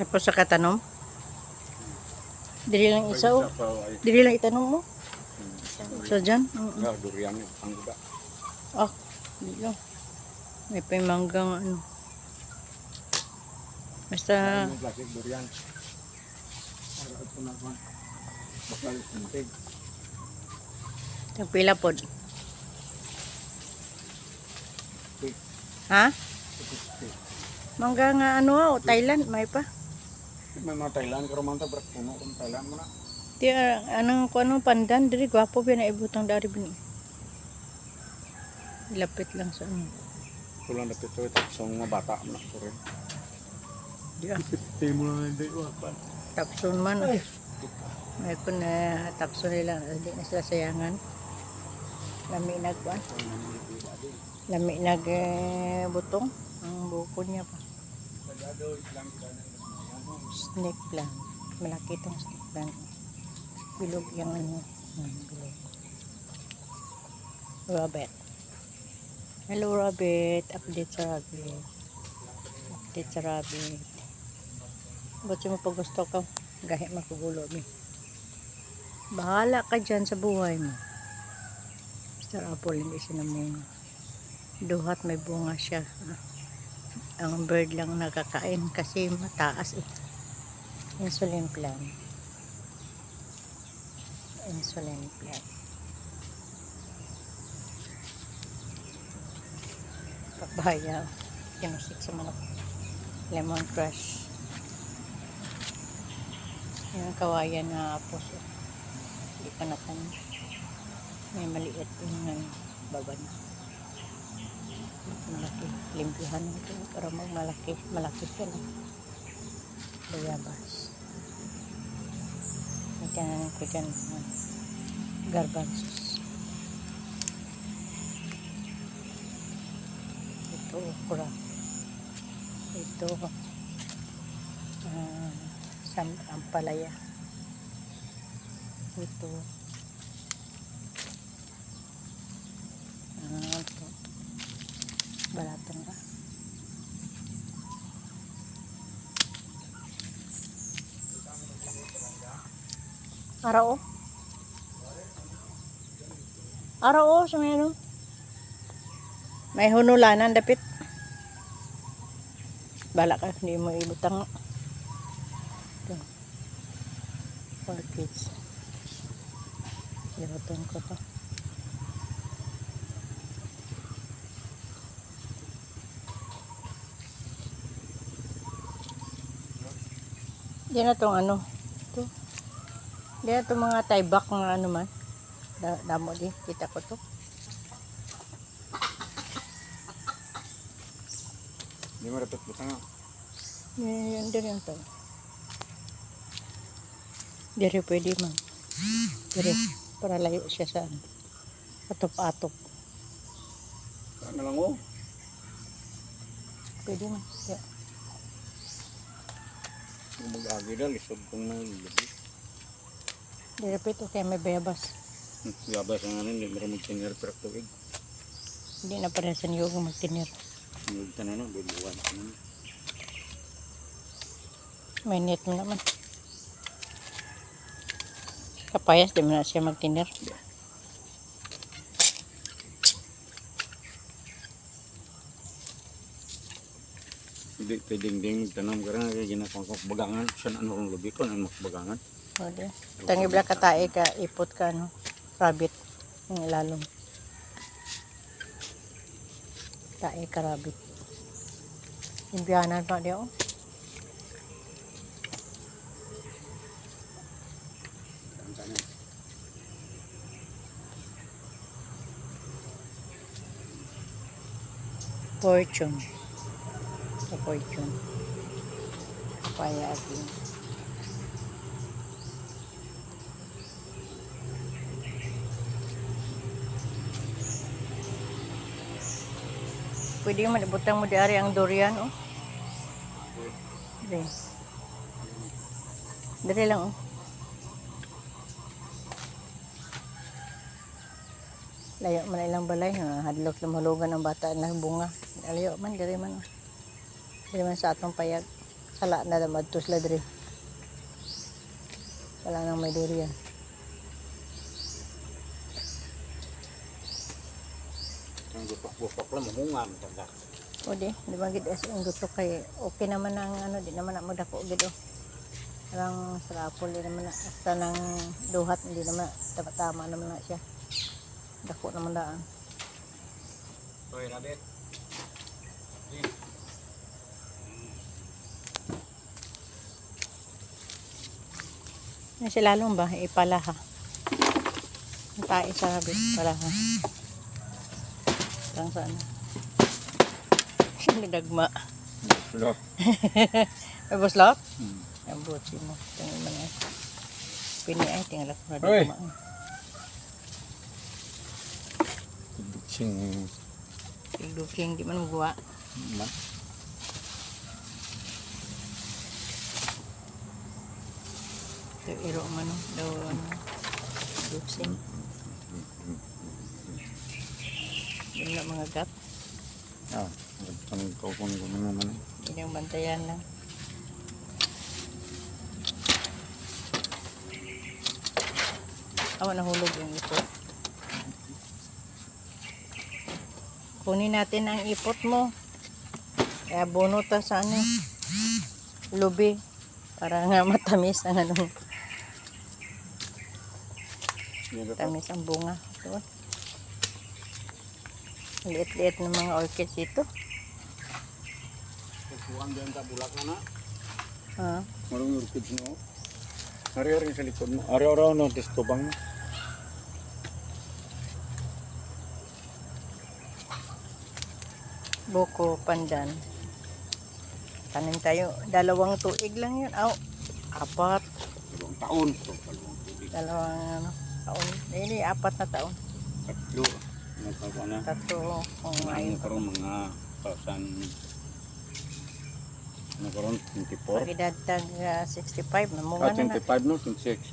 Tapos sa katanom. Dili lang isaw. Dili lang itanong mo. So dyan. Durian ang guda. Ah, di lang. May pimanggang ano. Basta Plastic durian. Para ito na man. Bakal sintig. tagpila pod. Ha? Mangga nga ano Thailand may pa. May mga Thailand pero man ta berat kuno kung Thailand mo na. Di anong kuno pandan diri gwapo ba na ibutang dari bini. Lapit lang sa ano. Kulang na ito sa mga bata mo na ko rin. Di Pipti mo na hindi wapan. tapson man. May kun na tapson nila di na sila sayangan. Lami nagkuan. Lami nag butong ang buko niya pa. Snake plant. Malaki tong snake plant. Bilog yung ano. Bilog. Rabbit. Hello rabbit. Update sa rabbit. Update sa rabbit. Ba't mo pag gusto ka? Gahi makugulo mi. Bahala ka dyan sa buhay mo. Mr. Apple hindi siya namunga. Duhat may bunga siya. Ang bird lang nakakain kasi mataas eh. Insulin plant. Insulin plant. Papaya. Kinusik sa manok. Lemon crush. Yung kawayan na puso. Hindi pa natanim. May maliit yung baba na. Malaki. Limpihan ito para magmalaki. Malaki siya lang. Bayabas. Ito ko dyan. Garbanzos. Ito okra. Ito ampalaya. Ito ito balatong ka. Arao. Arao sa may ano. May hunulanan dapit. Bala ka, hindi mo ibutang. Ito. Orchids. Ibutang ko to. Diyan na itong ano. Ito. Diyan na itong mga taibak nga ano man. Damo di. Kita ko to. Hindi mo dapat butang nga. Yan din yan to. Diri pwede man. Diri. Para layo siya sa atop-atop. Saan na lang mo? Pwede man. Yeah. Kung mag-agi na, lisod kong nalilagi. Diri pa ito kaya may bayabas. Yabas ang ano, hindi mo rin magtinir pero tuwig. Hindi na para sa niyog magtinir. Niyog ka na no, bibuwan ka na. May net mo naman. Kapayas, di mo na siya magtinir. Hindi pwedeng magtanong ka rin, kaya ginakang bagangan. Saan ano kong lubi ko, ano bagangan. O di. Tangi bla ka tae ka, ipot ka no. Rabbit. Yung ilalong. Tae ka rabbit. Imbiyanan pa di ako. Fortune. Sa fortune. Kaya atin. Pwede mo ibutang mo di ari ang durian oh. Dili. Dili lang oh. Layo man ilang balay, hadlok lamulugan ang bata na bunga. Layo man diri man. Diri man sa atong payag. Sala na naman to sila diri. Wala nang may durian. Ang gutok-gutok lang, mamungan. Tanda. O di ba gid as ang gusto kay okay naman ang ano, di naman na magdako gid oh. Parang sa apple di naman na hasta ng duhat hindi naman tama naman na siya. Dako naman daan. Oy, Rabet. Ano siya lalong ba? Ipalaha. Ang tae sa habit. Palaha. Lang sana. Nagdagma. Look. May buslot? Hmm. Ang buti mo. Tingin mo na. Pini ay tinggal ako na Oy. dagma. Sing. Tigduking di man guwa. Ito iro man no. Daw ano. Duksing. Yun na mga gat. Ah, ang kaupon ko naman. Yun yung bantayan lang. Awa nahulog yung ipot. Kunin natin ang ipot mo. Kaya bono ta sa ano. Lubi. Para nga matamis ang ano. Tamis ang bunga. Ito. Liit-liit ng mga orchids ito. Kukuhan dyan sa bulak na. Ha? Marunong orchids no. Ari-ari sa likod mo. Ari-ari no, testobang mo. Buko pandan. Tanim tayo. 2 tuig lang yun. Aw, 4. 2 taon. So, 2 tubig. 2 ano, taon. Hindi, 4 na taon. 3. Nagkakawa na. 3 kung Ayun ayun. karon mga 1,000. Nagkaroon 24. Pagidagdag 65 na mga na na. 25 no, 26.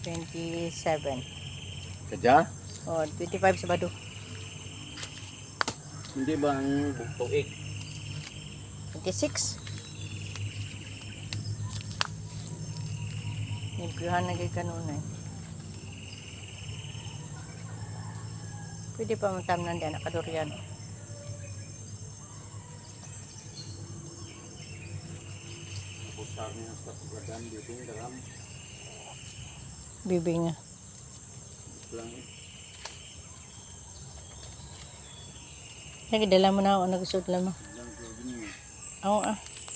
27. Kadya? O, 25 sa bado. Hindi ba ang tuig? 26. Nagkuhan na kay kanunay. Pwede pa matamnan dyan, nakadurian. Pusar niya sa pagadan dito yung dalam. Bibi nga. Lang. Nagdala mo na ako, nagsuot lang mo. Lang ko gini. Oo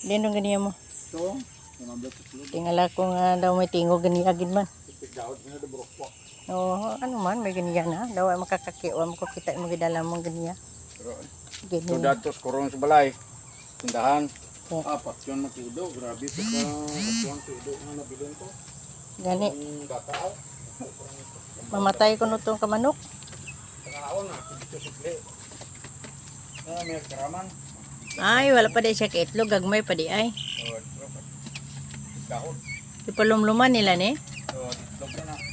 Lindong ganiya mo. So, sumabot sa sulod. Tingala ko nga daw may tingo ganiyagin man. Tipid daot niya na burok po. Oo, ano man, may ganiya na. Daw ay makakakiwa mo ko kita mo gidala mo ganiya. Pero, so Ganiya. datos kurong sa balay. Tindahan. Oo. Apat yun matudo. Grabe pa ka. Patuang tudo nga nabilin ko. Gani, Ang bata ako. mamatay ko nutong kamanok. Tangaon na. Dito sukli. May karaman. Ay, wala pa di siya kaitlog. Gagmay pa di ay. So, dahon. Ipalumluman nila ni. So, itlog na na.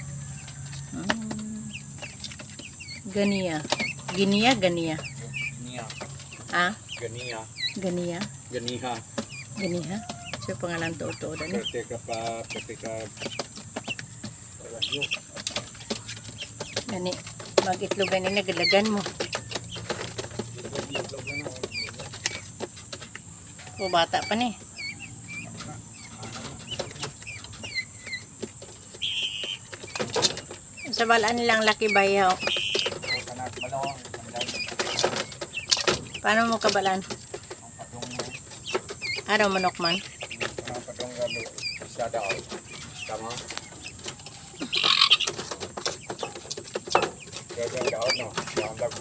Ganiya. Ganiya. Ganiya. Ah, Ganiya. ganiya. Ganiha. Ganiya. So, pangalan to ni. Pwede ka radyo. Gani, mag-itlogan ni nagalagan mo. Itlog na na. O, bata pa ni. Sa balaan nilang laki bayaw. Kanak balong. Paano mo kabalan? Ang patong mo. Araw manok man. Ang patong galo. Isa daw. Tama. Kaya daw no. Ang lago.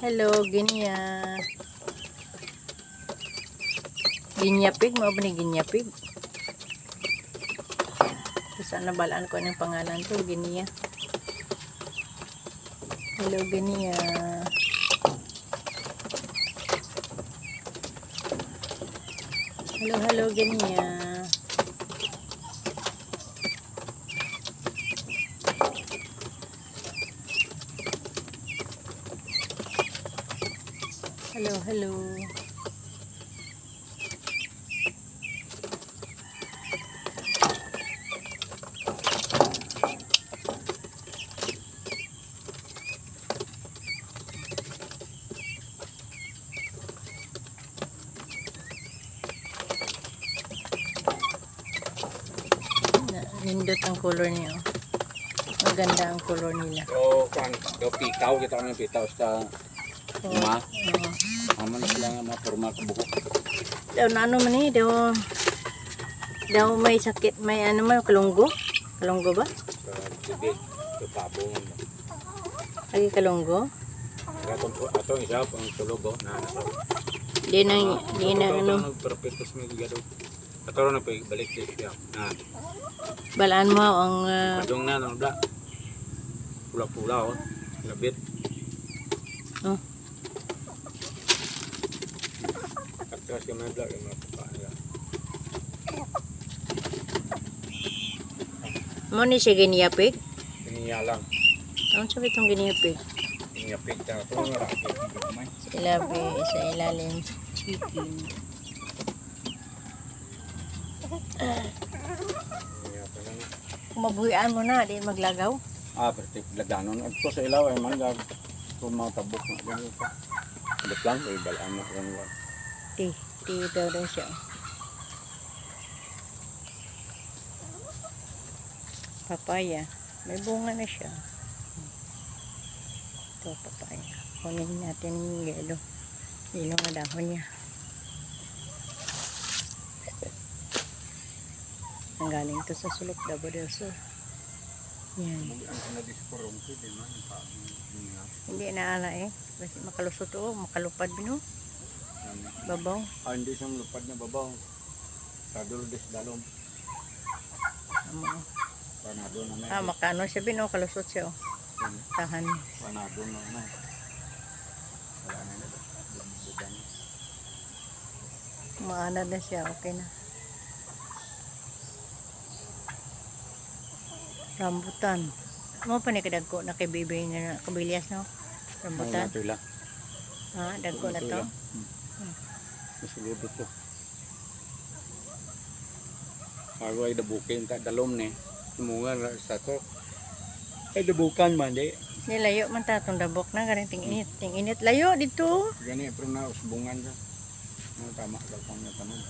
Hello, Ginya. Ginyapig, mo ba ni Ginyapig? Saan nabalaan ko ng pangalan to, Ginya. Hello, Ginya. Hello, hello, Genya. Hello, hello. Nindot ang color niya. Oh. Maganda ang color nila. So, kan, daw pitaw, kita kami pitaw sa uma. Aman sila nga mga forma ka buhok. Daw na ano man eh, daw may sakit, may ano man, kalunggo? Kalunggo ba? Sa bibig, sa pabong. Lagi kalunggo? Atong isa, pang tulog, na nasa. Di na ano, Nagperpetos may ligado. Kataro na balik siya. Na, balaan mo ang kadong na, nang da. Pula-pula, labit. oh, Katras yung mga yung mga pupa nila. mo ni siya giniyapig? Iniya lang. Ano sabi itong giniyapig? Iniya pig, ito nga rakit. Ilabi sa ilalim chicken. Iniya pa lang. Kung mabuhian mo na, di maglagaw. Pwede laganon. At ko sa ilaw ay mangga. Kung mga tabok na ganyan pa. Ilip lang, ay balaan na ganyan. Di daw siya. Papaya. May bunga na siya. Ito, papaya. Kunin natin yung yelo. Yelo nga dahon niya. Ang galing to sa sulok Davao del Sur. Yan. Hindi naala eh. Kasi makalusot o, makalupad bino. Babaw. Hindi siyang lupad na babaw. Kadul des dalom. Panado na may. Makano siya bino, kalusot siya o. Tahan. Panado na na. Wala na na. Maanad na siya, okay na. Rambutan. Mo pa ni kadagko na kay bibi na kabilias no. Rambutan. Ito lang. Ha, dagko na to. Masulod ito. Bago ay dabukin ta dalom ni. Sumunga sa to. Ay dabukan man di. Nilayo man ta tong dabok na garing ting init layo dito. Gani pero na usbungan sa. Tama daw pang tanom.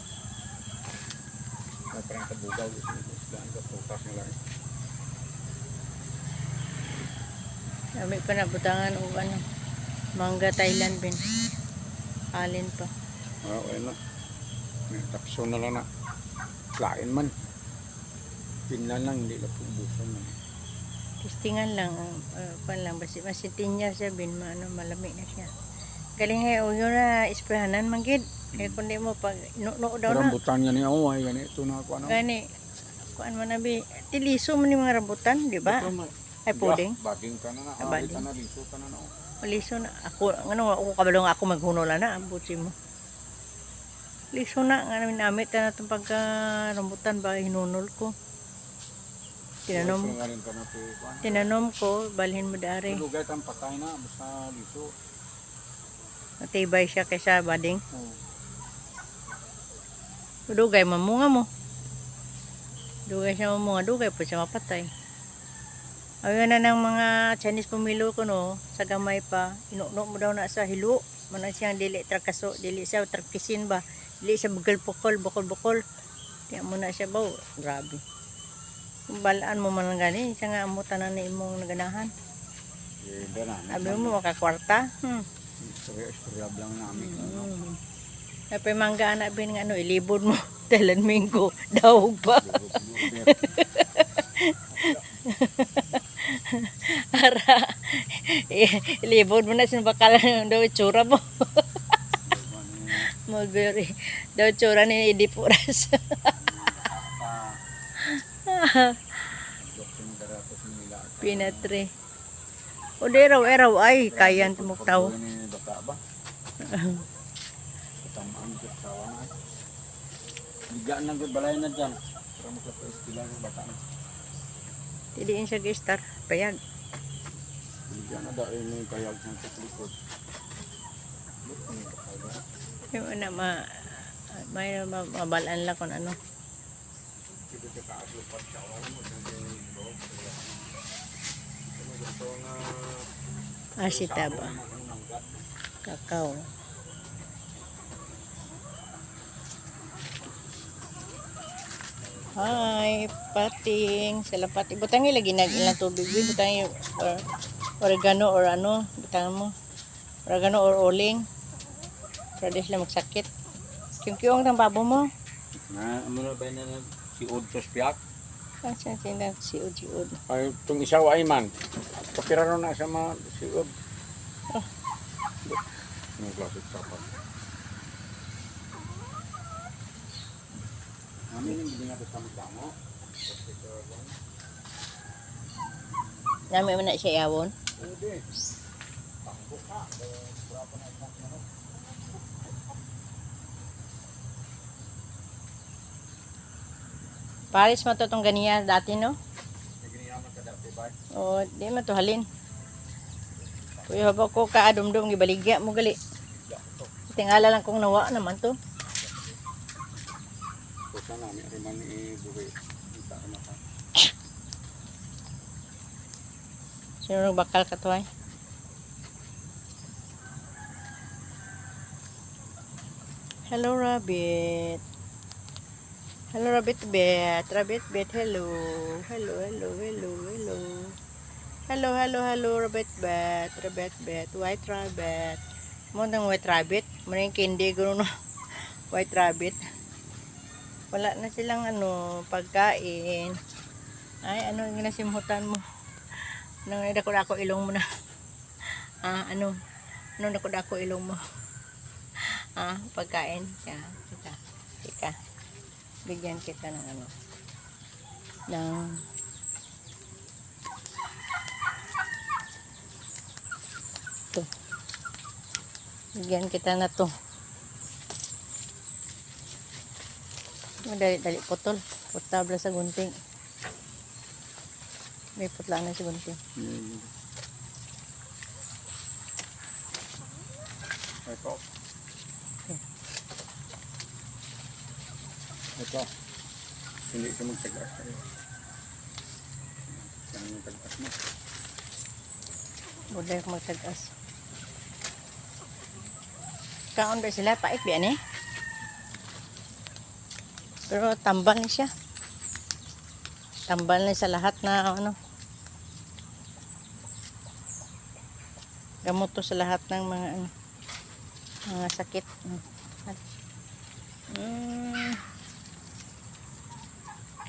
Parang kabugaw isdan ka putas na lang. Dami pa na butangan o ano. Mangga Thailand bin. Alin pa. Okay na. Tapso na lang na. Lain man. Pinlan lang, hindi lang pubusan man. Testingan lang. Pan lang. Masitin niya siya bin. Malamig na siya. Galing nga yun na isprahanan manggid. Kaya kundi mo pag no daw na. Rambutan yan niya. Oh, ay gani. Ito na ako ano. Gani. Kuan mo na bi. Tiliso mo ni mga rambutan, di ba? Ay puding. Baging ka na na. Baging. Ka na, liso ka na na. Liso na ako, ako kabalo nga ako maghunol na ambuti mo. Liso na nga namin namit na itong pagka rambutan ba hinunol ko. Tinanom ko, balhin mo dari. Lugay kang patay na, basta liso. Matibay siya kaysa bading. Dugay mamunga mo. Dugay siya mamunga, dugay po siya mapatay. Ayun na ng mga Chinese pumilo ko no, sa gamay pa, inukno mo daw na sa hilo. Muna siyang dili trakaso, dili siya trakisin ba, dili siya bukol. Tiyan mo na siya ba, grabe. Kung balaan mo man lang gani, siya nga amutan na imong naganahan. Sabi mo, makakwarta. Istorya lang namin. Napay mangga anak bin nga ilibod mo, talan minggo, daog pa. Ara, ilibod mo na sinbakala daw itsura mo. Mulberry. Daw itsura ni Idipuras. Pinatre. O di eraw ay kayan tumuktaw. Bigyan ng balay na dyan. Para magkapos sila ng bata na. Tiliin siya gistar. Payag. Bigyan na dahil may kayag ng likod. Yung ano, may mabalaan lang kung ano. Sige ka kaaglupan siya. Asita ba? Kakao. Hi, pating. Sila pating. Butang lagi ilang tubig. Butang oregano or ano. Butang mo. Oregano or uling. Para di sila magsakit. Kiyong-kiyong ng babo mo. Na, ano na ba na si Ud Sospiak? Kasi siud. Ay, itong isaw ay man. Kapira na sa mga si Ud. Oh. Ang klasik sapat. Amin yung hindi natin sa magdamo. Nami man na siya yawon. Pwede. Takbo ka. Berapa na isang manok? Paris mo to tong ganiya dati no? Naginiyaman ka dati ba? O, di man to halin. Kuya ba ko kaadumdum gibaligya mo gali. Tingala lang kung nawa naman to. Kusa namin riman ni Buhay. Kita na ka. Sino bakal ka to ay? Hello Rabbit. Hello Rabbit Bet. Rabbit Bet, hello. Hello. Hello Rabbit Bet. Rabbit Bet. White Rabbit. Mo nang White Rabbit. Maring candy guro no. White Rabbit. Wala na silang ano, pagkain. Ay, ano yung nasimhutan mo? Nang dako-dako ilong mo na. Ano dako-dako ilong mo? Pagkain. Tika. Bigyan kita ng ano. Ito. Bigyan kita na to. Dali putol. Putabla sa gunting. May putla na sa gunting. Ito. Ito. Hindi ka magtagas kayo. Saan yung tagas mo? Buday ko magtagas. Kaon ba sila? Pait ba yan eh? Pero tambal na siya. Tambal na sa lahat na ano. Gamot to sa lahat ng mga ano, mga sakit.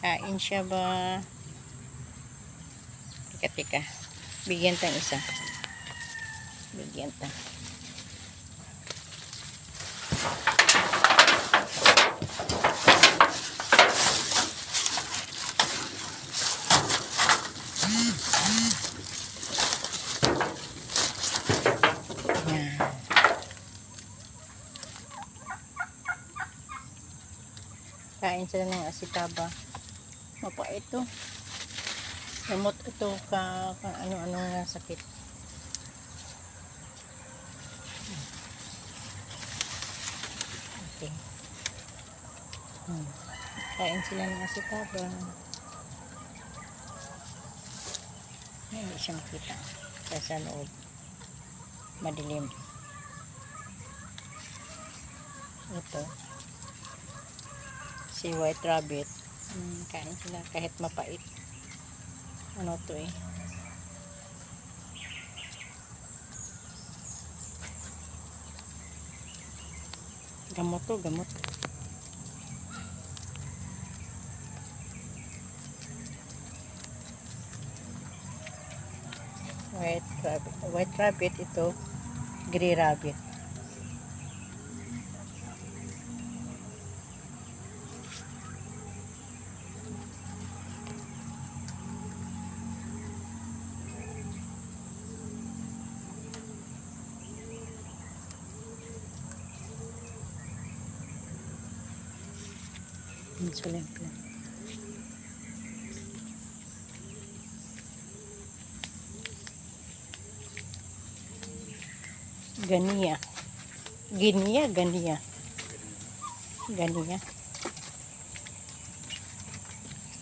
Kain siya ba? Tika. Bigyan tang isa. Bigyan tang. Kain sila ng asikaba. Mapait ito. Gamot ito ka ano-ano nga sakit. Okay. Kain sila ng asikaba. Hindi siya makita. Sa loob. Madilim. Ito. Si White Rabbit. Kain sila kahit mapait. Ano to eh. Gamot to, gamot. White rabbit ito. Gray rabbit. Insulin plant. Gania. Gania.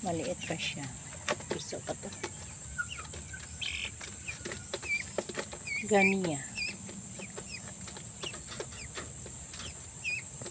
Maliit pa siya. Piso pa to. Gania.